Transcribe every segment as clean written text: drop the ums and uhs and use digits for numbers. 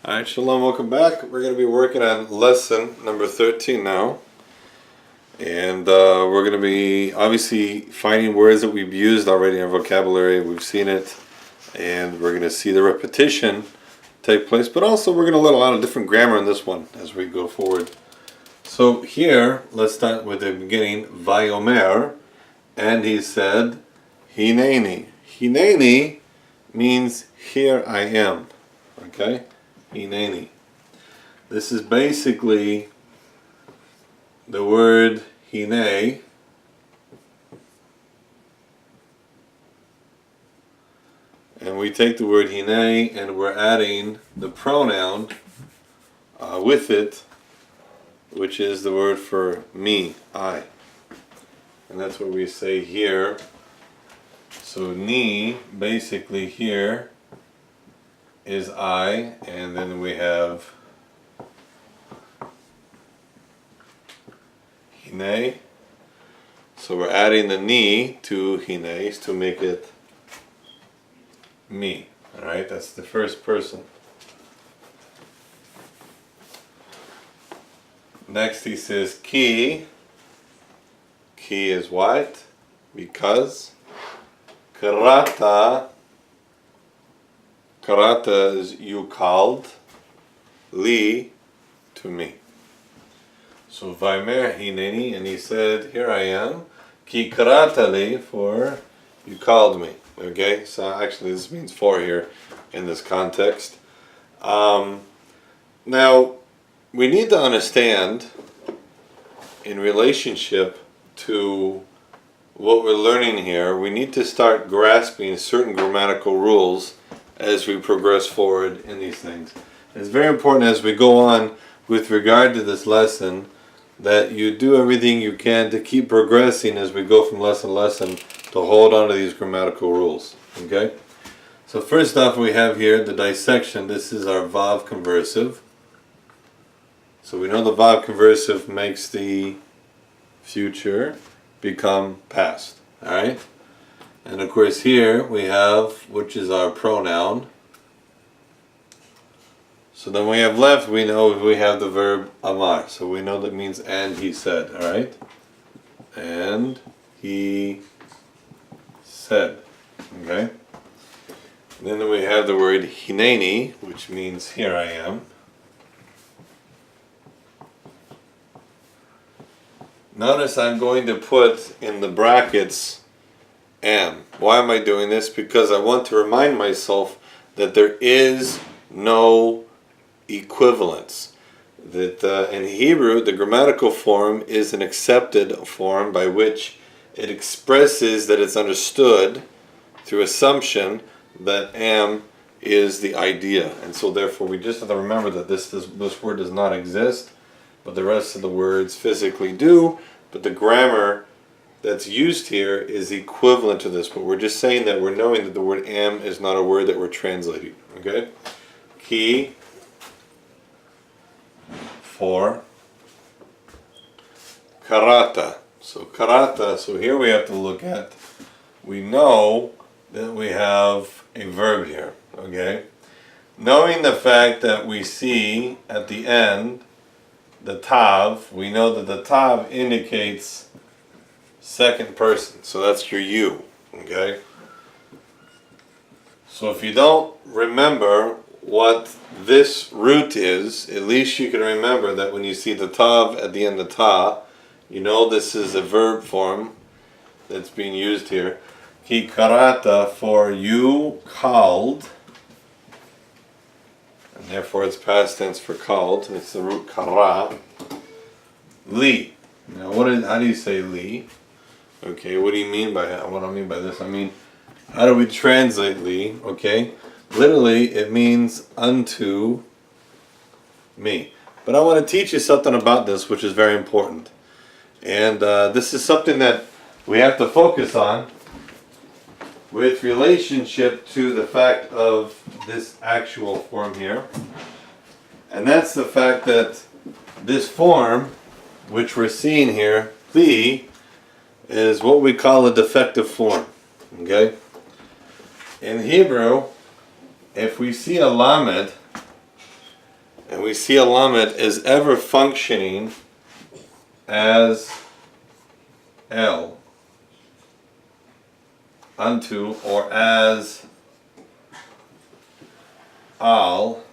Alright, Shalom, welcome back. We're going to be working on lesson number 13 now. And we're going to be obviously finding words that we've used already in our vocabulary. We've seen it. And we're going to see the repetition take place. But also we're going to learn a lot of different grammar in this one as we go forward. So here, let's start with the beginning. Vayomer. And he said, Hineni. Hineni means here I am. Okay? Hineni. This is basically the word hine, and we take the word hine and we're adding the pronoun with it, which is the word for me, I. And that's what we say here. So ni, basically here, is I, and then we have hine. So we're adding the ni to hine to make it me. Alright, that's the first person. Next he says ki. Ki is what? Because. Karata. Karata is you called, li, to me. So Vaimer hineni, and he said, here I am, ki karata li, for you called me. Okay, so actually this means for here in this context. Now, we need to understand in relationship to what we're learning here, we need to start grasping certain grammatical rules as we progress forward in these things. It's very important as we go on with regard to this lesson that you do everything you can to keep progressing as we go from lesson to lesson to hold on to these grammatical rules. Okay? So first off we have here the dissection. This is our Vav conversive. So we know the Vav conversive makes the future become past. Alright? And of course here we have, which is our pronoun. So then we have left, we know we have the verb amar. So we know that means and he said, alright? And he said. Okay? And then we have the word hineni, which means here I am. Notice I'm going to put in the brackets am. Why am I doing this? Because I want to remind myself that there is no equivalence. That in Hebrew, the grammatical form is an accepted form by which it expresses that it's understood through assumption that am is the idea. And so therefore we just have to remember that this word does not exist, but the rest of the words physically do, but the grammar that's used here is equivalent to this, but we're just saying that we're knowing that the word am is not a word that we're translating. Okay? Ki, for, karata. So karata, so here we have to look at, we know that we have a verb here. Okay? Knowing the fact that we see at the end the tav, we know that the tav indicates second person, so that's your you. Okay? So if you don't remember what this root is, at least you can remember that when you see the tav at the end of ta, you know this is a verb form that's being used here. Ki karata, for you called, and therefore it's past tense for called. It's the root kara. Li. Now how do you say li? Okay, what do you mean by that? What do I mean by this? I mean, how do we translate li? Okay, literally it means unto me. But I want to teach you something about this which is very important. And this is something that we have to focus on with relationship to the fact of this actual form here. And that's the fact that this form, which we're seeing here, li, is what we call a defective form. Okay? In Hebrew, if we see a lamed and we see a lamed is ever functioning as L, unto, or as al,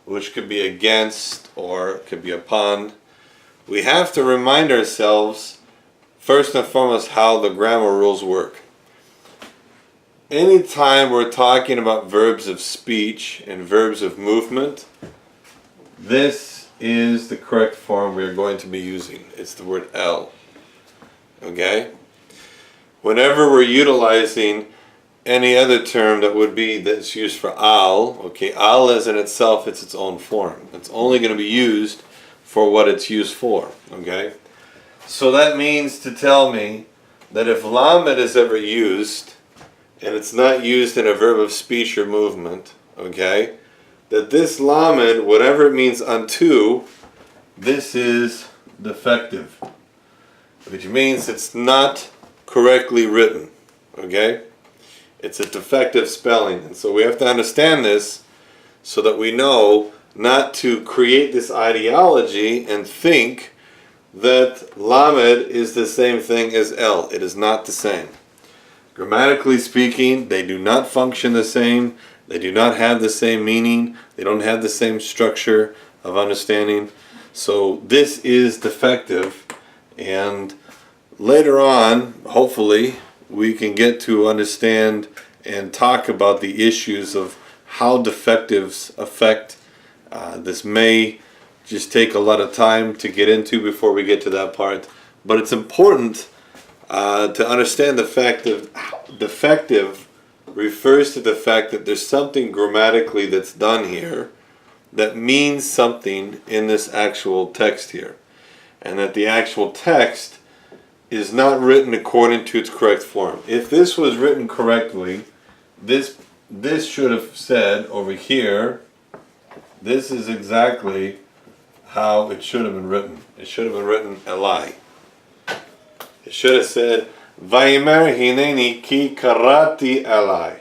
which could be against or could be upon, we have to remind ourselves first and foremost how the grammar rules work. Anytime we're talking about verbs of speech and verbs of movement, this is the correct form we're going to be using. It's the word L. Okay? Whenever we're utilizing any other term that's used for al, okay, al is in itself, it's its own form. It's only going to be used for what it's used for, okay? So that means to tell me that if lamed is ever used, and it's not used in a verb of speech or movement, okay, that this lamed, whatever it means unto, this is defective, which means it's not correctly written, okay? It's a defective spelling, and so we have to understand this so that we know not to create this ideology and think that lamed is the same thing as L. It is not the same. Grammatically speaking, they do not function the same. They do not have the same meaning. They don't have the same structure of understanding. So this is defective, and later on, hopefully, we can get to understand and talk about the issues of how defectives affect. This may just take a lot of time to get into before we get to that part, but it's important to understand the fact that defective refers to the fact that there's something grammatically that's done here that means something in this actual text here, and that the actual text is not written according to its correct form. If this was written correctly, this should have said over here, this is exactly how it should have been written. It should have been written Eli. It should have said, Vayimer hineni ki karati Eli.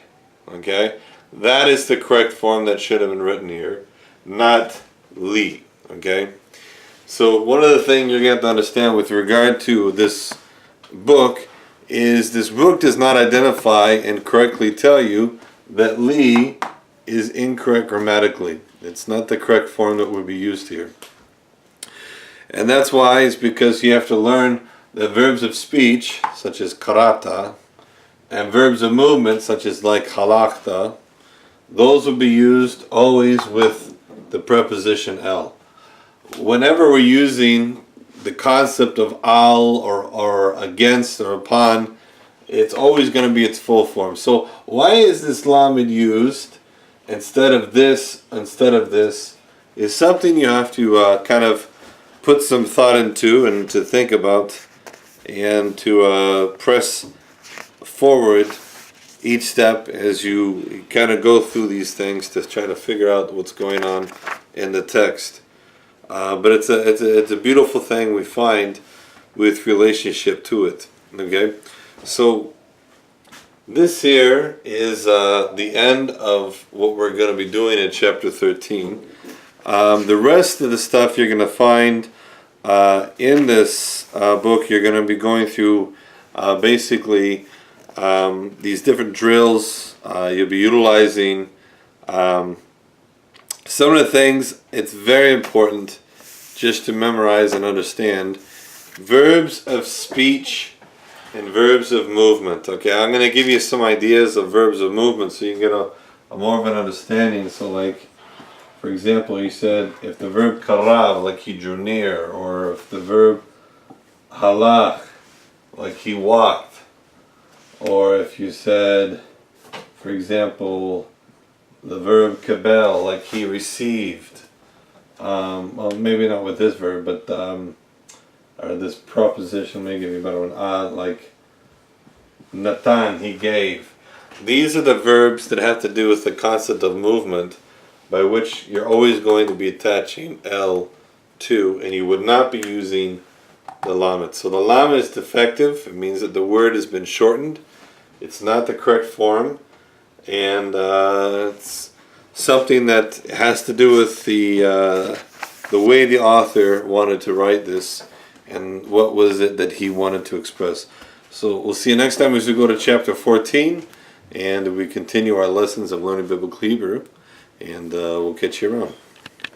Okay? That is the correct form that should have been written here, not li. Okay? So one of the things you're going to have to understand with regard to this book is this book does not identify and correctly tell you that li is incorrect grammatically. It's not the correct form that would be used here. And that's why, it's because you have to learn the verbs of speech, such as karata, and verbs of movement, such as like halakta. Those will be used always with the preposition el. Whenever we're using the concept of al or against or upon, it's always going to be its full form. So why is this lamed used instead of this, is something you have to kind of put some thought into and to think about, and to press forward each step as you kind of go through these things to try to figure out what's going on in the text. But it's a beautiful thing we find with relationship to it. Okay, so this here is the end of what we're going to be doing in chapter 13. The rest of the stuff you're going to find in this book. You're going to be going through basically these different drills. You'll be utilizing some of the things. It's very important just to memorize and understand verbs of speech and verbs of movement. Okay, I'm going to give you some ideas of verbs of movement so you can get a more of an understanding. So like, for example, you said if the verb karav, like he drew near, or if the verb halach, like he walked, or if you said, for example, the verb kabel, like he received. Well, maybe not with this verb, but or this proposition, may give you a better one. Like Natan, he gave. These are the verbs that have to do with the concept of movement, by which you're always going to be attaching L to, and you would not be using the lamed. So the lamed is defective. It means that the word has been shortened. It's not the correct form, and it's something that has to do with the way the author wanted to write this, and what was it that he wanted to express. So we'll see you next time as we go to chapter 14, and we continue our lessons of learning Biblical Hebrew, and we'll catch you around.